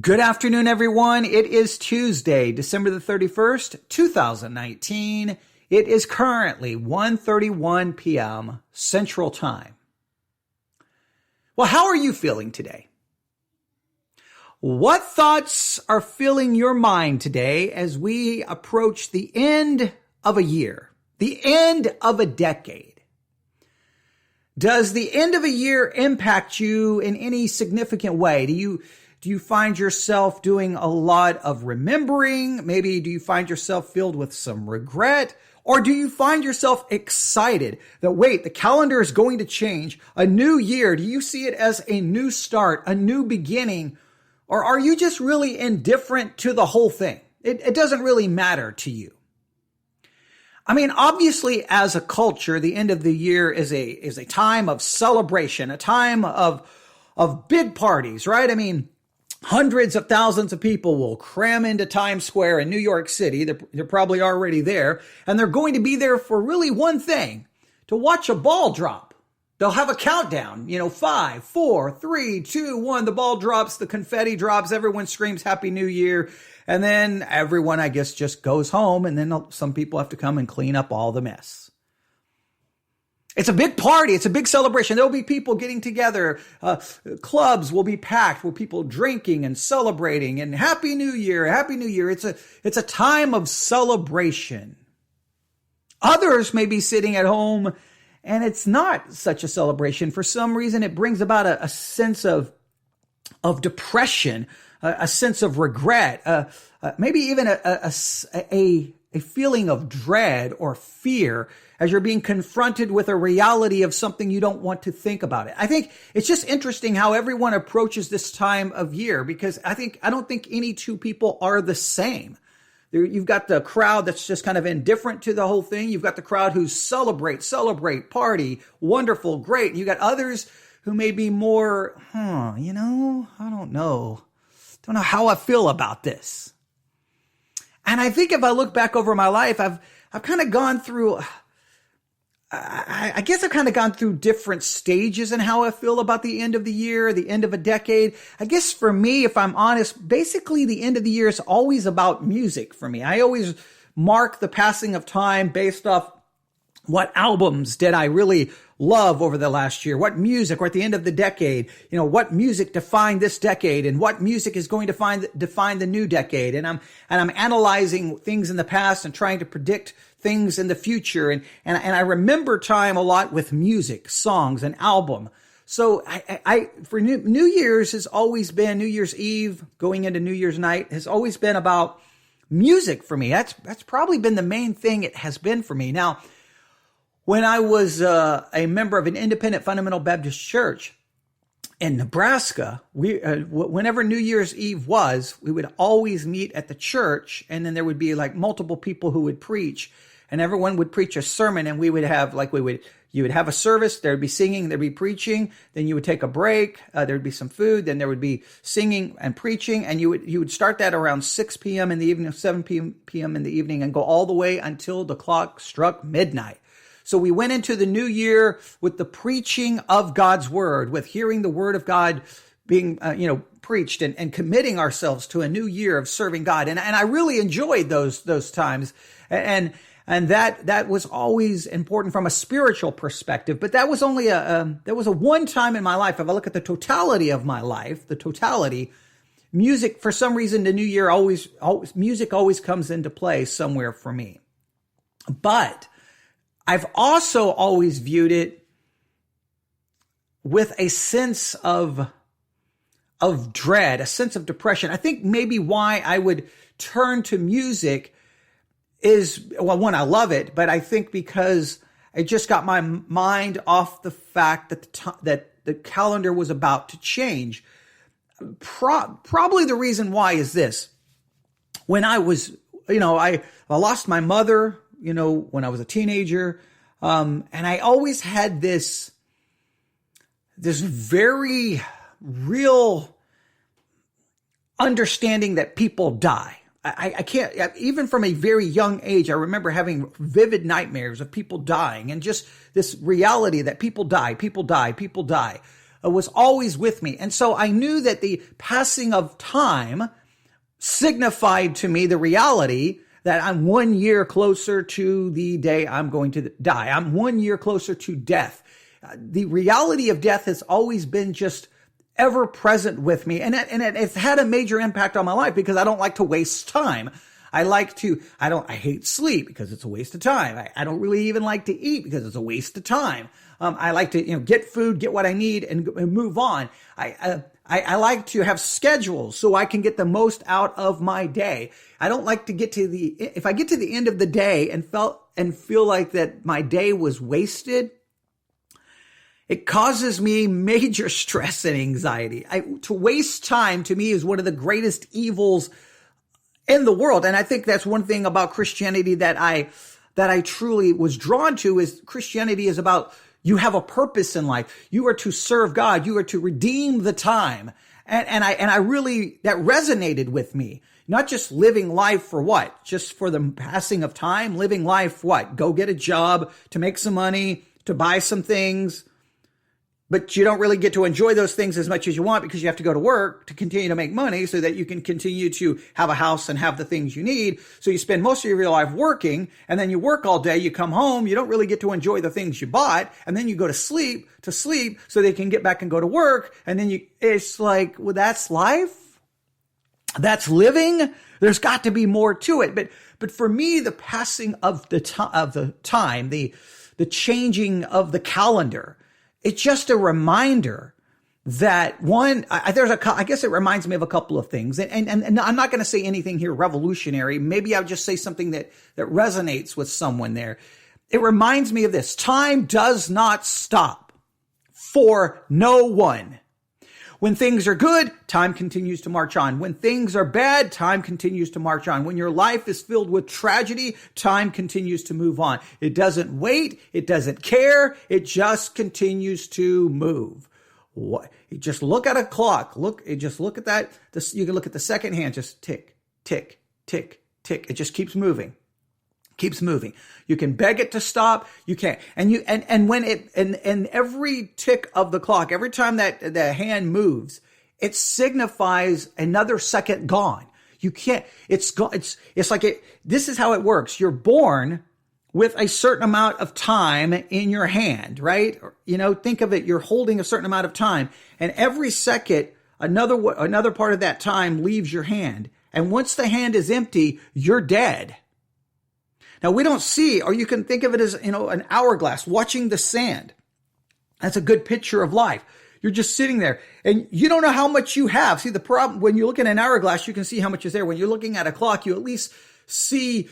Good afternoon, everyone. It is Tuesday, December the 31st, 2019. It is currently 1:31 p.m. Central Time. Well, how are you feeling today? What thoughts are filling your mind today as we approach the end of a year, the end of a decade? Does the end of a year impact you in any significant way? Do you find yourself doing a lot of remembering? Maybe do you find yourself filled with some regret? Or do you find yourself excited that, wait, the calendar is going to change, a new year? Do you see it as a new start, a new beginning? Or are you just really indifferent to the whole thing? It doesn't really matter to you. I mean, obviously, as a culture, the end of the year is a time of celebration, a time of big parties, right? I mean, hundreds of thousands of people will cram into Times Square in New York City. They're probably already there. And they're going to be there for really one thing, to watch a ball drop. They'll have a countdown, 5, 4, 3, 2, 1. The ball drops, the confetti drops, everyone screams Happy New Year. And then everyone, I guess, just goes home. And then some people have to come and clean up all the mess. It's a big party. It's a big celebration. There'll be people getting together. Clubs will be packed with people drinking and celebrating. And Happy New Year, Happy New Year. It's a time of celebration. Others may be sitting at home and it's not such a celebration. For some reason, it brings about a sense of depression, a sense of regret, maybe even a feeling of dread or fear as you're being confronted with a reality of something you don't want to think about it. I think it's just interesting how everyone approaches this time of year, because I don't think any two people are the same. You've got the crowd that's just kind of indifferent to the whole thing. You've got the crowd who celebrate, party, wonderful, great. You got others who may be more, I don't know. Don't know how I feel about this. And I think if I look back over my life, I've kind of gone through, I guess I've kind of gone through different stages in how I feel about the end of the year, the end of a decade. I guess for me, if I'm honest, basically the end of the year is always about music for me. I always mark the passing of time based off what albums did I really love over the last year? What music, or at the end of the decade, what music defined this decade, and what music is going to define the new decade? And I'm analyzing things in the past and trying to predict things in the future. And I remember time a lot with music, songs, and album. So I for New Year's has always been, New Year's Eve going into New Year's night has always been about music for me. That's probably been the main thing it has been for me. Now, when I was a member of an independent fundamental Baptist church in Nebraska, whenever New Year's Eve was, we would always meet at the church, and then there would be like multiple people who would preach, and everyone would preach a sermon, and we would have you would have a service, there'd be singing, there'd be preaching, then you would take a break, there'd be some food, then there would be singing and preaching, and you would start that around 6 p.m. in the evening, 7 p.m. in the evening, and go all the way until the clock struck midnight. So we went into the new year with the preaching of God's word, with hearing the word of God being, preached, and committing ourselves to a new year of serving God. And I really enjoyed those times. And that was always important from a spiritual perspective. But that was only there was a one time in my life. If I look at the totality of my life, music, for some reason, the new year music always comes into play somewhere for me. But I've also always viewed it with a sense of dread, a sense of depression. I think maybe why I would turn to music is, well, one, I love it, but I think because it just got my mind off the fact that the calendar was about to change. Probably the reason why is this. When I was, I lost my mother, when I was a teenager. And I always had this very real understanding that people die. I can't, even from a very young age, I remember having vivid nightmares of people dying, and just this reality that people die. was always with me. And so I knew that the passing of time signified to me the reality that I'm 1 year closer to the day I'm going to die. I'm 1 year closer to death. The reality of death has always been just ever present with me. And it's had a major impact on my life because I don't like to waste time. I hate sleep because it's a waste of time. I don't really even like to eat because it's a waste of time. I like to, get food, get what I need and move on. I like to have schedules so I can get the most out of my day. I don't like to if I get to the end of the day and feel like that my day was wasted, it causes me major stress and anxiety. To waste time to me is one of the greatest evils in the world. And I think that's one thing about Christianity that I truly was drawn to is Christianity is about you have a purpose in life. You are to serve God. You are to redeem the time. And I really, that resonated with me. Not just living life for what? Just for the passing of time? Living life what? Go get a job, to make some money, to buy some things. But you don't really get to enjoy those things as much as you want because you have to go to work to continue to make money so that you can continue to have a house and have the things you need. So you spend most of your life working and then you work all day. You come home. You don't really get to enjoy the things you bought. And then you go to sleep so they can get back and go to work. And then it's like, well, that's life. That's living. There's got to be more to it. But for me, the passing of the time, the changing of the calendar, it's just a reminder that I guess it reminds me of a couple of things. And I'm not going to say anything here revolutionary. Maybe I'll just say something that resonates with someone there. It reminds me of this. Time does not stop for no one. When things are good, time continues to march on. When things are bad, time continues to march on. When your life is filled with tragedy, time continues to move on. It doesn't wait. It doesn't care. It just continues to move. You just look at a clock. Look at that. You can look at the second hand, just tick, tick, tick, tick. It just keeps moving. Keeps moving. You can beg it to stop. You can't. And when every tick of the clock, every time that the hand moves, it signifies another second gone. You can't, it's gone. It's like this is how it works. You're born with a certain amount of time in your hand, right? Think of it. You're holding a certain amount of time and every second, another part of that time leaves your hand. And once the hand is empty, you're dead. Now, we don't see, or you can think of it as, an hourglass, watching the sand. That's a good picture of life. You're just sitting there and you don't know how much you have. See, the problem, when you look at an hourglass, you can see how much is there. When you're looking at a clock, you at least see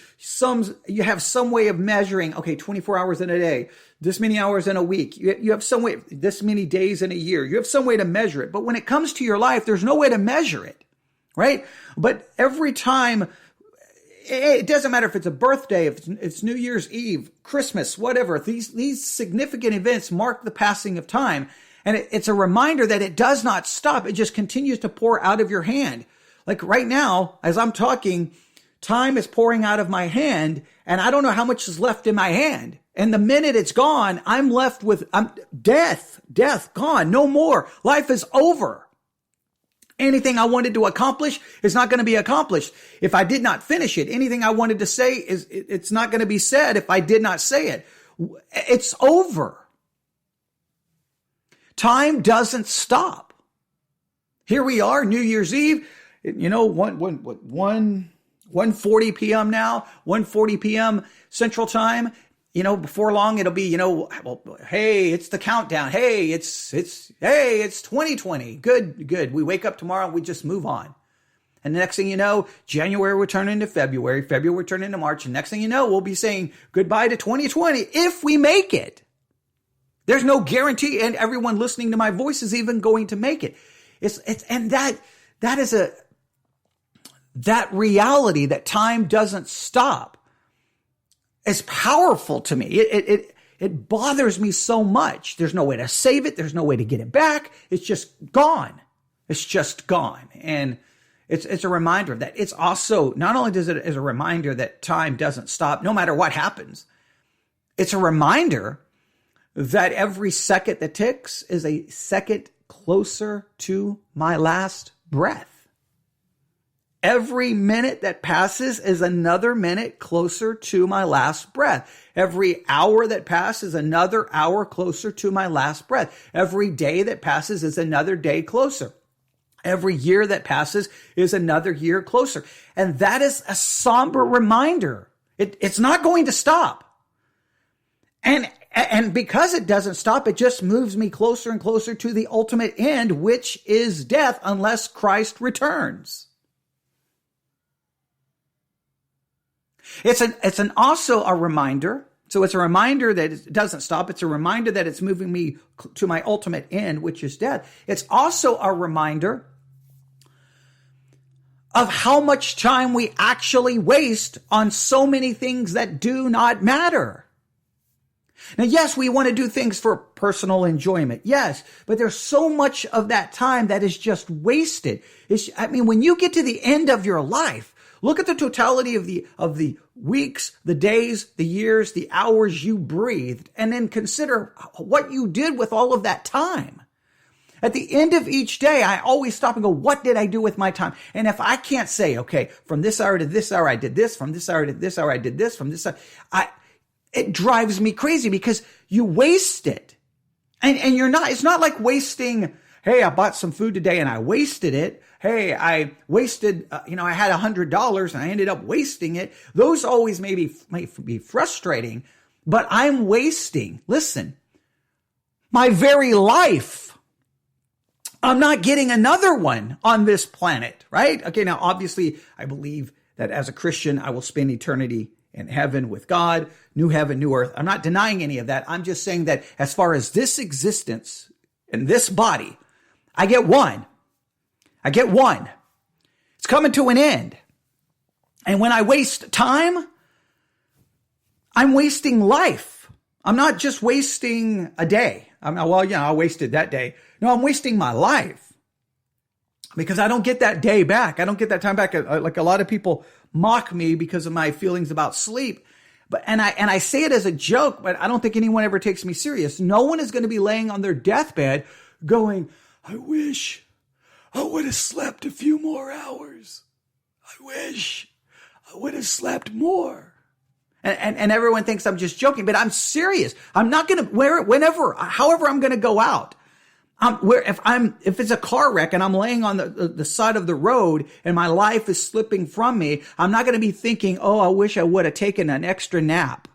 you have some way of measuring, okay, 24 hours in a day, this many hours in a week. You have some way, this many days in a year. You have some way to measure it. But when it comes to your life, there's no way to measure it, right? But every time, it doesn't matter if it's a birthday, if it's New Year's Eve, Christmas, whatever. These significant events mark the passing of time. And it's a reminder that it does not stop. It just continues to pour out of your hand. Like right now, as I'm talking, time is pouring out of my hand and I don't know how much is left in my hand. And the minute it's gone, I'm left with death, gone, no more. Life is over. Anything I wanted to accomplish is not going to be accomplished if I did not finish it. Anything I wanted to say it's not going to be said if I did not say it. It's over. Time doesn't stop. Here we are, New Year's Eve, 1:40 p.m. now, 1:40 p.m. Central Time. Before long, it'll be, hey, it's the countdown. Hey, it's 2020. Good. We wake up tomorrow and we just move on. And the next thing you know, January will turn into February will turn into March. And next thing you know, we'll be saying goodbye to 2020 if we make it. There's no guarantee. And everyone listening to my voice is even going to make it. That reality that time doesn't stop is powerful to me. It bothers me so much. There's no way to save it. There's no way to get it back. It's just gone. It's just gone. And it's a reminder of that. It's also, not only does it as a reminder that time doesn't stop no matter what happens, it's a reminder that every second that ticks is a second closer to my last breath. Every minute that passes is another minute closer to my last breath. Every hour that passes, another hour closer to my last breath. Every day that passes is another day closer. Every year that passes is another year closer. And that is a somber reminder. It's not going to stop. And because it doesn't stop, it just moves me closer and closer to the ultimate end, which is death, unless Christ returns. It's also a reminder. So it's a reminder that it doesn't stop. It's a reminder that it's moving me to my ultimate end, which is death. It's also a reminder of how much time we actually waste on so many things that do not matter. Now, yes, we want to do things for personal enjoyment. Yes, but there's so much of that time that is just wasted. When you get to the end of your life, look at the totality of the weeks, the days, the years, the hours you breathed, and then consider what you did with all of that time. At the end of each day, I always stop and go, what did I do with my time? And if I can't say, okay, from this hour to this hour, I did this, from this hour to this hour, I did this, from this hour, it drives me crazy because you waste it. And it's not like wasting, hey, I bought some food today and I wasted it. Hey, I wasted, I had $100 and I ended up wasting it. Those always may be frustrating, but I'm wasting, listen, my very life. I'm not getting another one on this planet, right? Okay, now obviously I believe that as a Christian, I will spend eternity in heaven with God, new heaven, new earth. I'm not denying any of that. I'm just saying that as far as this existence and this body, I get one. It's coming to an end. And when I waste time, I'm wasting life. I'm not just wasting a day. I wasted that day. No, I'm wasting my life because I don't get that day back. I don't get that time back. Like a lot of people mock me because of my feelings about sleep. And I say it as a joke, but I don't think anyone ever takes me serious. No one is going to be laying on their deathbed going, I wish I would have slept a few more hours. I wish I would have slept more. And everyone thinks I'm just joking, but I'm serious. I'm not going to, however I'm going to go out. If it's a car wreck and I'm laying on the side of the road and my life is slipping from me, I'm not going to be thinking, oh, I wish I would have taken an extra nap.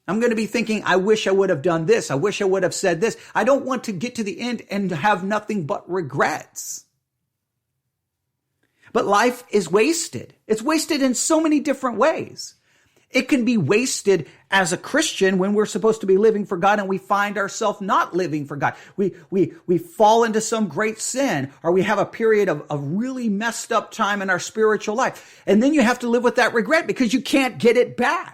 I'm going to be thinking, I wish I would have done this. I wish I would have said this. I don't want to get to the end and have nothing but regrets. But life is wasted. It's wasted in so many different ways. It can be wasted as a Christian when we're supposed to be living for God and we find ourselves not living for God. We fall into some great sin, or we have a period of really messed up time in our spiritual life. And then you have to live with that regret because you can't get it back.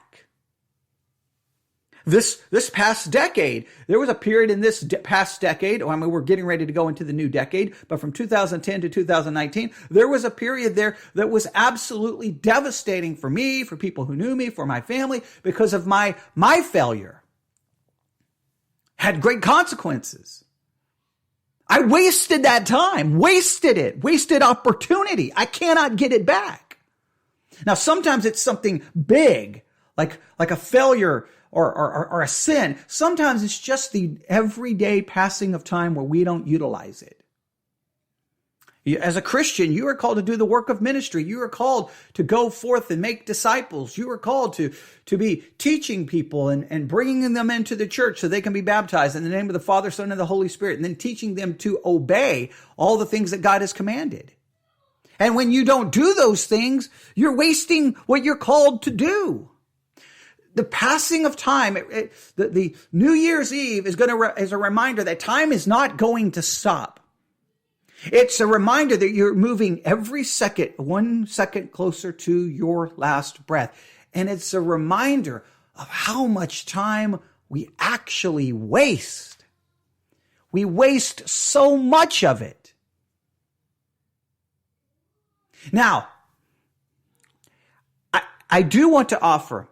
This past decade, there was a period in this past decade, we're getting ready to go into the new decade, but from 2010 to 2019, there was a period there that was absolutely devastating for me, for people who knew me, for my family, because of my failure. Had great consequences. I wasted that time, wasted opportunity. I cannot get it back. Now, sometimes it's something big, like a failure or a sin. Sometimes it's just the everyday passing of time where we don't utilize it. As a Christian, you are called to do the work of ministry. You are called to go forth and make disciples. You are called to be teaching people and bringing them into the church so they can be baptized in the name of the Father, Son, and the Holy Spirit, and then teaching them to obey all the things that God has commanded. And when you don't do those things, you're wasting what you're called to do. The passing of time, the New Year's Eve is a reminder that time is not going to stop. It's a reminder that you're moving every second, 1 second closer to your last breath. And it's a reminder of how much time we actually waste. We waste so much of it. Now, I do want to offer,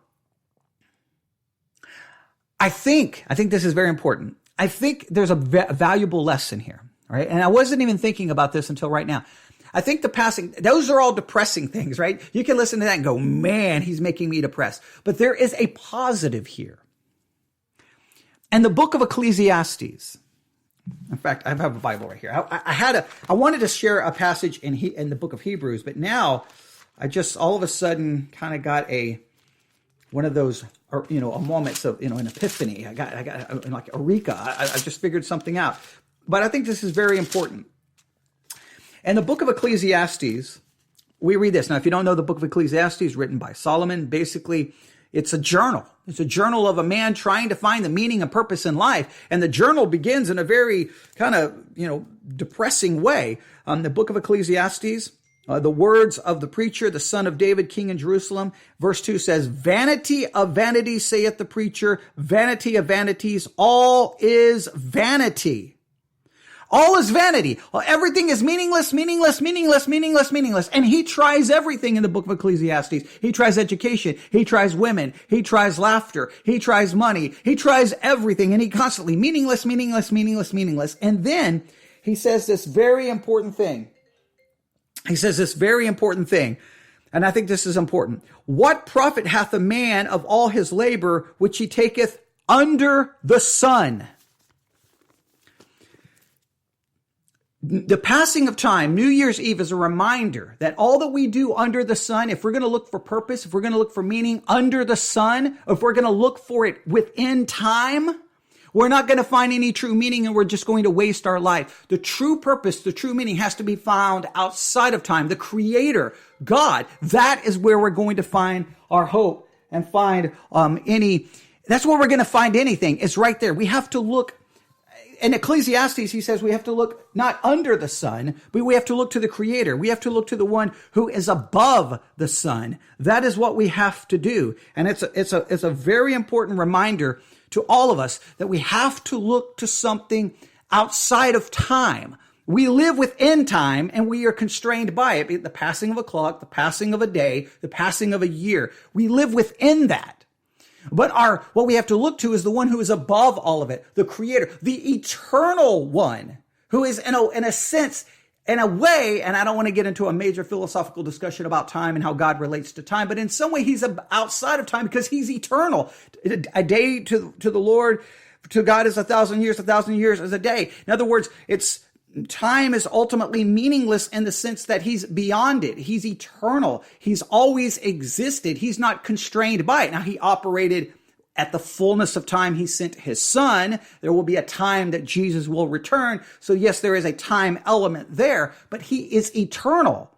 I think this is very important. I think there's a valuable lesson here. All right. And I wasn't even thinking about this until right now. I think the passing, those are all depressing things, right? You can listen to that and go, man, he's making me depressed. But there is a positive here. And the book of Ecclesiastes, in fact, I have a Bible right here. I wanted to share a passage in the book of Hebrews, but now I just all of a sudden kind of got one of those, a moments of, an epiphany. I got like eureka. I just figured something out. But I think this is very important. In the book of Ecclesiastes, we read this. Now, if you don't know the book of Ecclesiastes, written by Solomon, basically, it's a journal. It's a journal of a man trying to find the meaning and purpose in life. And the journal begins in a very kind of, depressing way. The book of Ecclesiastes, the words of the preacher, the son of David, king in Jerusalem. Verse 2 says, "Vanity of vanities, saith the preacher, vanity of vanities, all is vanity." All is vanity. Everything is meaningless, meaningless, meaningless, meaningless, meaningless. And he tries everything in the book of Ecclesiastes. He tries education. He tries women. He tries laughter. He tries money. He tries everything. And he constantly meaningless, meaningless, meaningless, meaningless. And then he says this very important thing. And I think this is important. "What profit hath a man of all his labor which he taketh under the sun?" The passing of time, New Year's Eve, is a reminder that all that we do under the sun, if we're going to look for purpose, if we're going to look for meaning under the sun, if we're going to look for it within time, we're not going to find any true meaning and we're just going to waste our life. The true purpose, the true meaning has to be found outside of time. The Creator, God, that is where we're going to find our hope and find that's where we're going to find anything. It's right there. We have to look. In Ecclesiastes, he says we have to look not under the sun, but we have to look to the Creator. We have to look to the one who is above the sun. That is what we have to do. And it's a very important reminder to all of us that we have to look to something outside of time. We live within time and we are constrained by it. Be it the passing of a clock, the passing of a day, the passing of a year. We live within that. But what we have to look to is the one who is above all of it, the Creator, the eternal one, who is in a sense, in a way, and I don't want to get into a major philosophical discussion about time and how God relates to time, but in some way he's outside of time because he's eternal. A day to the Lord, to God is 1,000 years, 1,000 years is a day. In other words, time is ultimately meaningless in the sense that he's beyond it. He's eternal. He's always existed. He's not constrained by it. Now, he operated at the fullness of time. He sent his son. There will be a time that Jesus will return. So yes, there is a time element there, but he is eternal.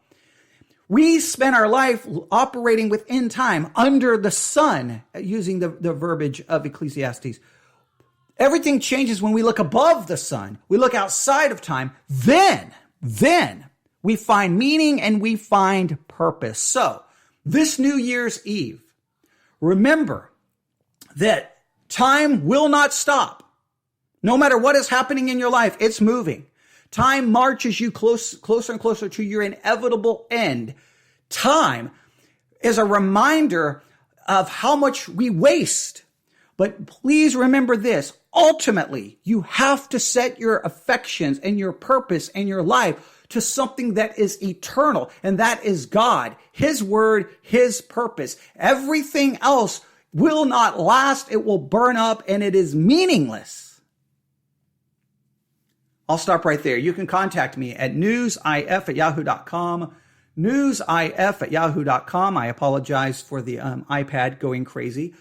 We spend our life operating within time, under the sun, using the verbiage of Ecclesiastes. Everything changes when we look above the sun. We look outside of time. Then we find meaning and we find purpose. So this New Year's Eve, remember that time will not stop. No matter what is happening in your life, it's moving. Time marches you closer and closer to your inevitable end. Time is a reminder of how much we waste. But please remember this. Ultimately, you have to set your affections and your purpose and your life to something that is eternal, and that is God, His word, His purpose. Everything else will not last. It will burn up, and it is meaningless. I'll stop right there. You can contact me at newsif@yahoo.com. Newsif@yahoo.com. I apologize for the iPad going crazy.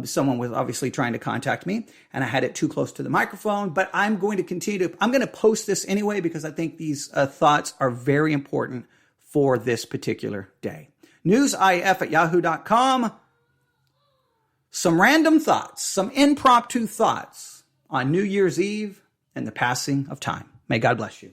Someone was obviously trying to contact me and I had it too close to the microphone, but I'm going to post this anyway because I think these thoughts are very important for this particular day. Newsif@yahoo.com. Some random thoughts, some impromptu thoughts on New Year's Eve and the passing of time. May God bless you.